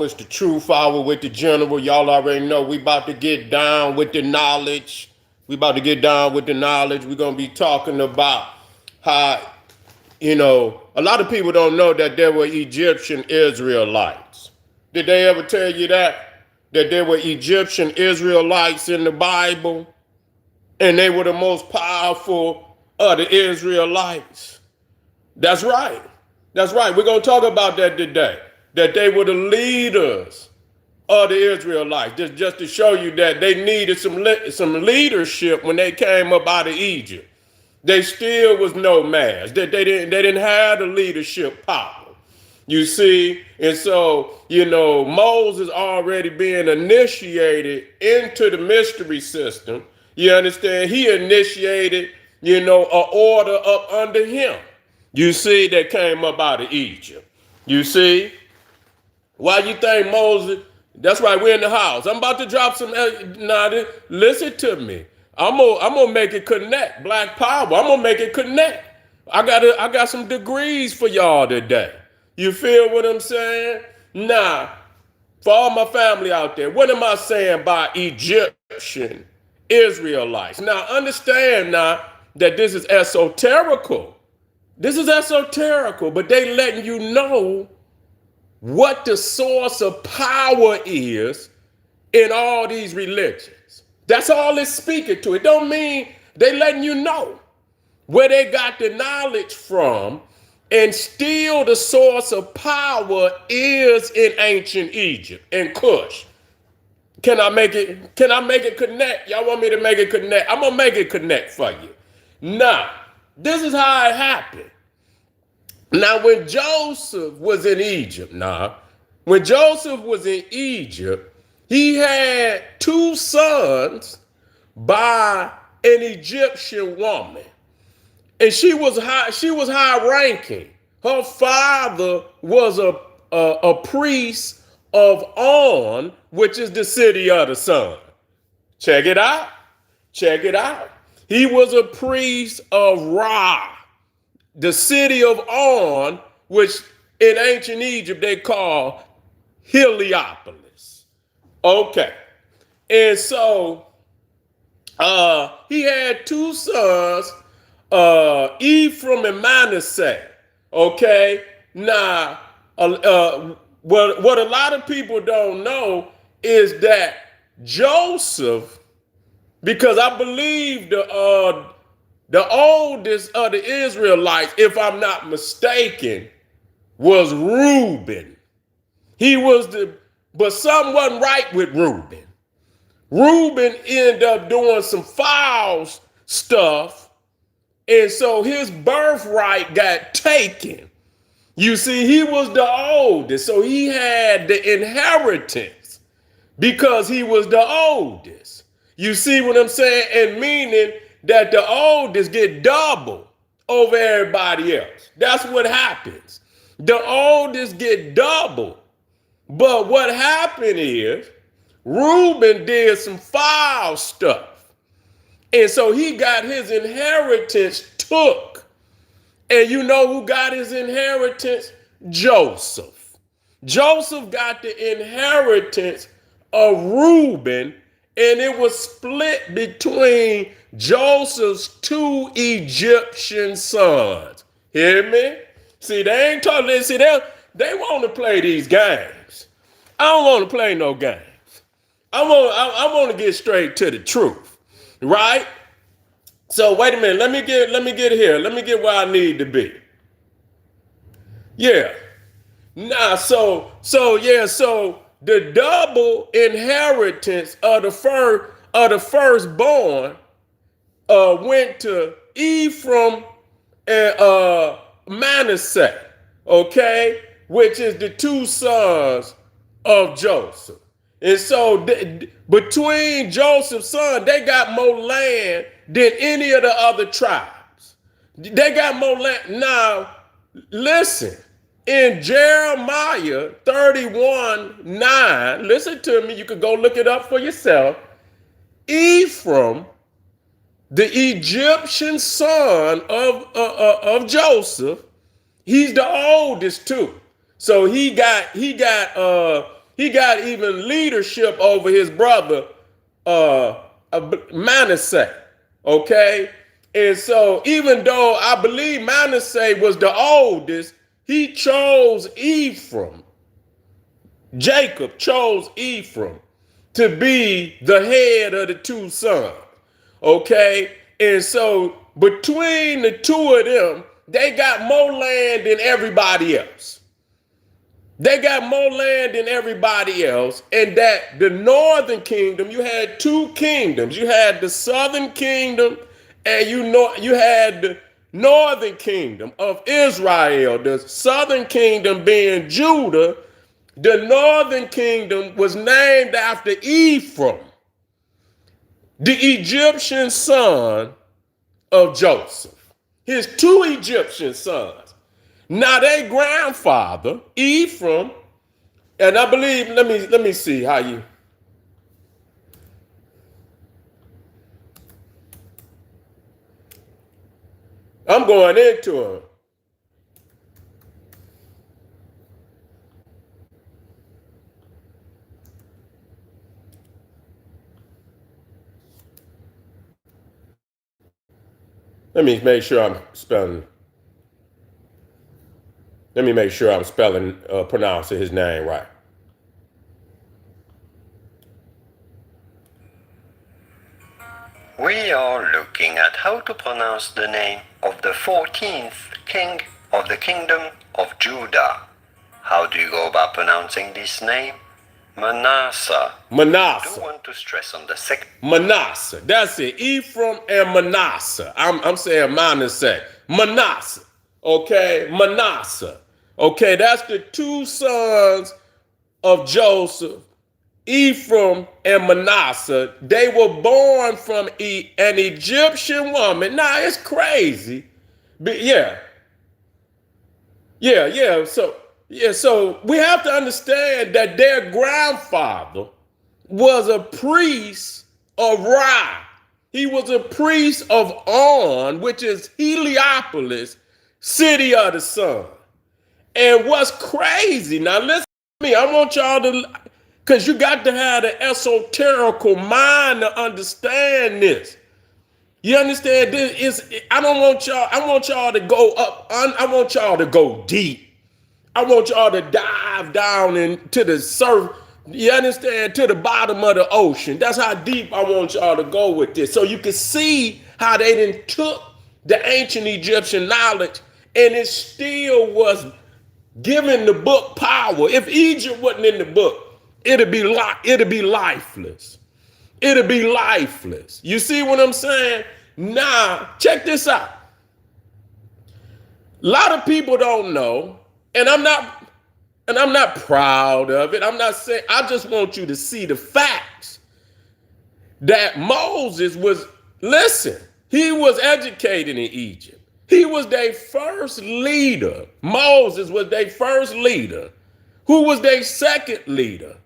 It's the Truth Hour with the General. Y'all already know we about to get down with the knowledge. We about to get down with the knowledge. We're gonna be talking about how, a lot of people don't know that there were Egyptian Israelites. Did they ever tell you that? That there were Egyptian Israelites in the Bible, and they were the most powerful of the Israelites. That's right. That's right. We're going to talk about that today. That they were the leaders of the Israelites. Just to show you that they needed some leadership when they came up out of Egypt. They still was nomads. They didn't have the leadership power. You see, and so, Moses already being initiated into the mystery system. You understand? He initiated, an order up under him. You see, that came up out of Egypt. You see? Why you think Moses? That's right, we're in the house. I'm about to drop some. Now, listen to me. I'm gonna make it connect. Black power. I'm gonna make it connect. I got some degrees for y'all today. You feel what I'm saying? Now, for all my family out there, what am I saying by Egyptian Israelites? Now, understand now that this is esoterical. This is esoterical, but they letting you know what the source of power is in all these religions. That's all it's speaking to. It don't mean they letting you know where they got the knowledge from, and still the source of power is in ancient Egypt and Cush. Can I make it connect? Y'all want me to make it connect? I'm gonna make it connect for you. Now, this is how it happened. Now, when Joseph was in Egypt, he had two sons by an Egyptian woman. And she was high ranking. Her father was a priest of On, which is the city of the sun. Check it out. Check it out. He was a priest of Ra, the city of On, which in ancient Egypt they call Heliopolis. Okay. And so he had two sons, Ephraim and Manasseh. Okay. Now, what a lot of people don't know is that Joseph, because I believe the oldest of the Israelites, if I'm not mistaken, was Reuben. But something wasn't right with Reuben. Reuben ended up doing some foul stuff, and so his birthright got taken. You see, he was the oldest, so he had the inheritance because he was the oldest. You see what I'm saying? And meaning that the oldest get double over everybody else. That's what happens. The oldest get double. But what happened is Reuben did some foul stuff. And so he got his inheritance took. And you know who got his inheritance? Joseph. Joseph got the inheritance of Reuben, and it was split between Joseph's two Egyptian sons. Hear me? See, they ain't talking. See, they want to play these games. I don't want to play no games. I want to get straight to the truth, right? So wait a minute. Let me get here. Let me get where I need to be. Yeah. Nah. So the double inheritance of the firstborn went to Ephraim and Manasseh, okay, which is the two sons of Joseph. And so between Joseph's sons, they got more land than any of the other tribes. They got more land. Now, listen, in Jeremiah 31:9, listen to me, you could go look it up for yourself. Ephraim, the Egyptian son of Joseph, he's the oldest too. So he got He got even leadership over his brother Manasseh. Okay? And so even though I believe Manasseh was the oldest, he chose Ephraim. Jacob chose Ephraim to be the head of the two sons. Okay? And so between the two of them, they got more land than everybody else. They got more land than everybody else. And that the northern kingdom, you had two kingdoms. You had the southern kingdom, and you had the northern kingdom of Israel. The southern kingdom being Judah. The northern kingdom was named after Ephraim, the Egyptian son of Joseph. His two Egyptian sons. Now their grandfather, Ephraim, and I believe, let me see how you. I'm going into it. Let me make sure I'm spelling. Let me make sure I'm pronouncing his name right. We are looking at how to pronounce the name of the 14th king of the kingdom of Judah. How do you go about pronouncing this name? Manasseh. Manasseh. I do want to stress on the second. Manasseh. That's it. Ephraim and Manasseh. I'm saying Manasseh. Manasseh. Okay. Manasseh. Okay. That's the two sons of Joseph, Ephraim and Manasseh. They were born from an Egyptian woman. Now it's crazy. But yeah. So we have to understand that their grandfather was a priest of Ra. He was a priest of On, which is Heliopolis, city of the sun. And what's crazy, now listen to me, I want y'all to, because you got to have the esoterical mind to understand this. You understand this? I want y'all to go up, I want y'all to go deep. I want y'all to dive down into the surf. You understand? To the bottom of the ocean. That's how deep I want y'all to go with this. So you can see how they didn't took the ancient Egyptian knowledge and it still was giving the book power. If Egypt wasn't in the book, it'd be lifeless. It'd be lifeless. You see what I'm saying? Now, check this out. A lot of people don't know. And I'm not proud of it. I'm not saying, I just want you to see the facts that Moses was, listen, he was educated in Egypt. He was their first leader. Moses was their first leader. Who was their second leader?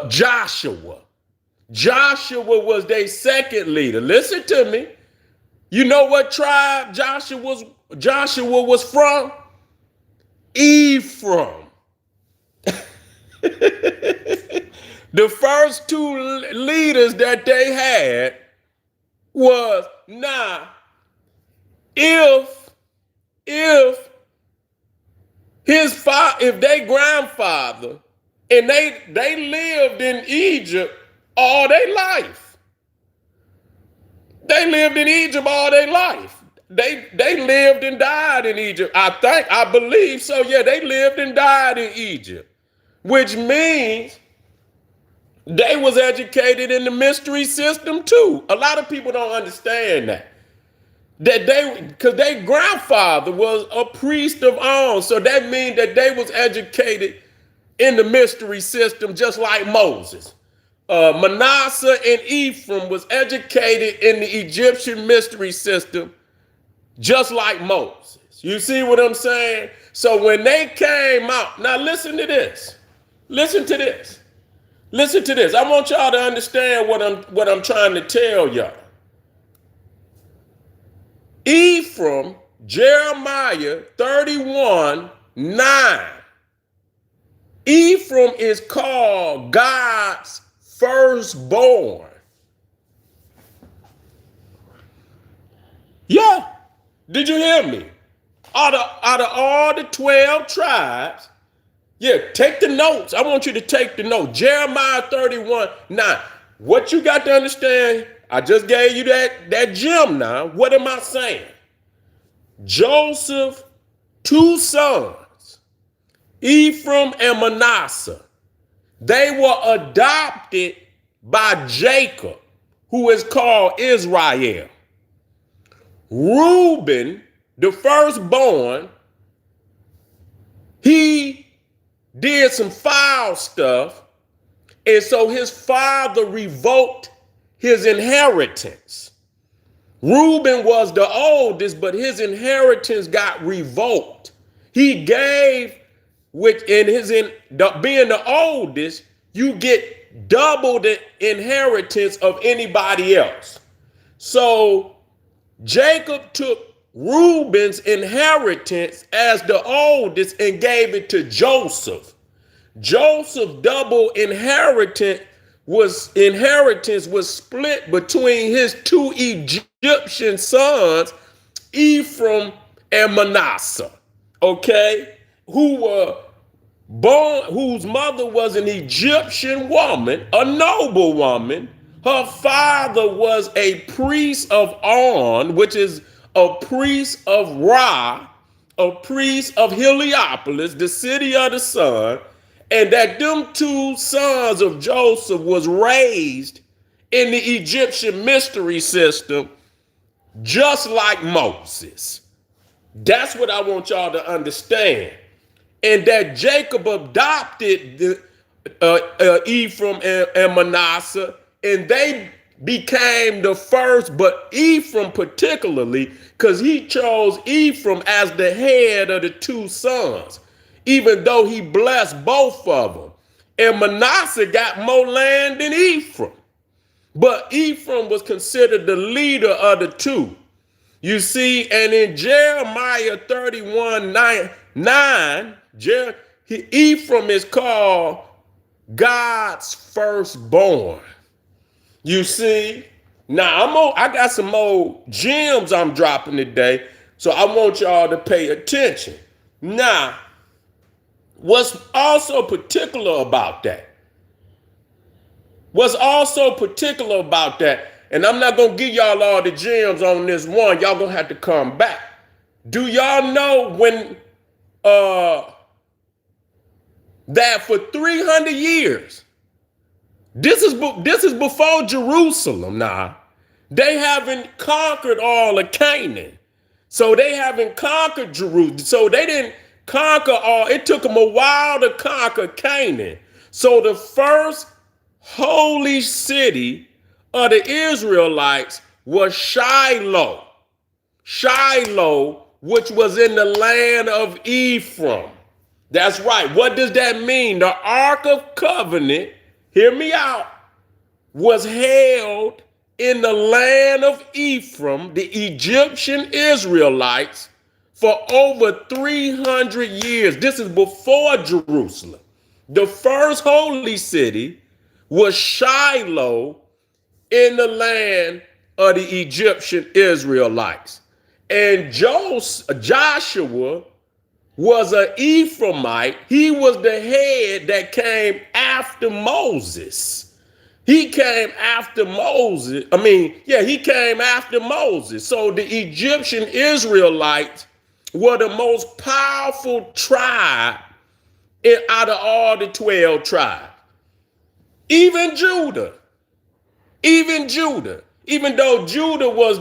Joshua. Joshua was their second leader. Listen to me. You know what tribe Joshua was from? Ephraim. The first two leaders that they had was, now, if their grandfather, and they lived in Egypt all their life. They lived in Egypt all their life. They lived and died in Egypt. I believe so. Yeah, they lived and died in Egypt, which means they was educated in the mystery system too. A lot of people don't understand that. Because their grandfather was a priest of On, so that means that they was educated in the mystery system just like Moses. Manasseh and Ephraim was educated in the Egyptian mystery system just like Moses. You see what I'm saying? So when they came out, now listen to this. Listen to this. Listen to this. I want y'all to understand what I'm trying to tell y'all. Ephraim, Jeremiah 31:9. Ephraim is called God's firstborn. Yeah. Did you hear me? Out of all the 12 tribes, yeah, take the notes. I want you to take the note. Jeremiah 31:9. What you got to understand, I just gave you that gem now. What am I saying? Joseph, two sons, Ephraim and Manasseh, they were adopted by Jacob, who is called Israel. Reuben, the firstborn, he did some foul stuff, and so his father revoked his inheritance. Reuben was the oldest, but his inheritance got revoked. He gave, which being the oldest, you get double the inheritance of anybody else. So Jacob took Reuben's inheritance as the oldest and gave it to Joseph. Joseph's double inheritance was split between his two Egyptian sons, Ephraim and Manasseh. Okay, whose mother was an Egyptian woman, a noble woman. Her father was a priest of On, which is a priest of Ra, a priest of Heliopolis, the city of the sun, and that them two sons of Joseph was raised in the Egyptian mystery system, just like Moses. That's what I want y'all to understand. And that Jacob adopted Ephraim and Manasseh, and they became the first, but Ephraim particularly, because he chose Ephraim as the head of the two sons, even though he blessed both of them. And Manasseh got more land than Ephraim. But Ephraim was considered the leader of the two. You see, and in Jeremiah 31:9, Ephraim is called God's firstborn. You see, now I got some more gems I'm dropping today, so I want y'all to pay attention. Now, what's also particular about that? And I'm not going to give y'all all the gems on this one. Y'all going to have to come back. Do y'all know when that for 300 years, this is before Jerusalem now, they haven't conquered all of Canaan. So they haven't conquered Jerusalem. So they didn't conquer all. It took them a while to conquer Canaan. So the first holy city of the Israelites was Shiloh. Shiloh, which was in the land of Ephraim. That's right. What does that mean? The Ark of Covenant, hear me out, was held in the land of Ephraim, the Egyptian Israelites, for over 300 years. This is before Jerusalem. The first holy city was Shiloh in the land of the Egyptian Israelites. And Joshua was an Ephraimite. He was the head that came after Moses. He came after Moses. He came after Moses. So the Egyptian Israelites were the most powerful tribe out of all the 12 tribes. Even Judah, even though Judah was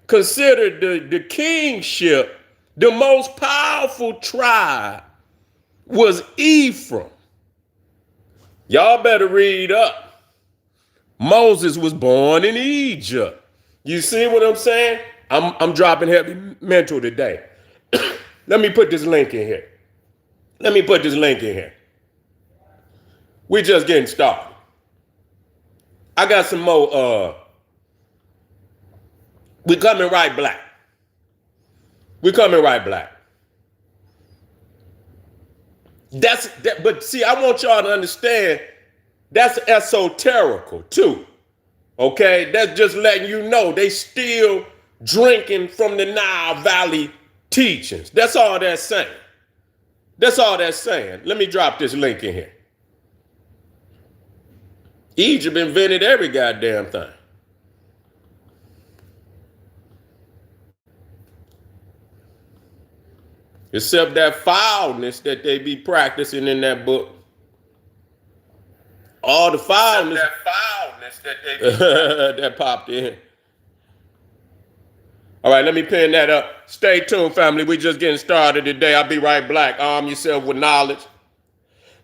considered the kingship, the most powerful tribe was Ephraim. Y'all better read up. Moses was born in Egypt. You see what I'm saying? I'm dropping heavy mental today. Let me put this link in here. We're just getting started. I got some more. We're coming right black. But see, I want y'all to understand that's esoterical too. Okay, that's just letting you know they still drinking from the Nile Valley teachings. That's all that's saying. That's all that's saying. Let me drop this link in here. Egypt invented every goddamn thing. Except that foulness that they be practicing in that book. All the foulness. That foulness that they be that popped in. All right, let me pin that up. Stay tuned, family. We just getting started today. I'll be right back. Arm yourself with knowledge.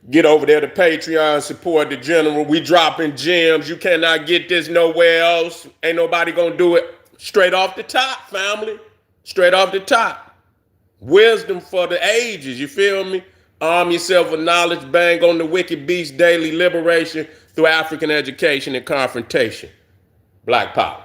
Get over there to Patreon, support the general. We dropping gems. You cannot get this nowhere else. Ain't nobody gonna do it. Straight off the top, family. Straight off the top. Wisdom for the ages, you feel me? Arm yourself with knowledge. Bang on the wicked beast daily liberation through African education and confrontation. Black power.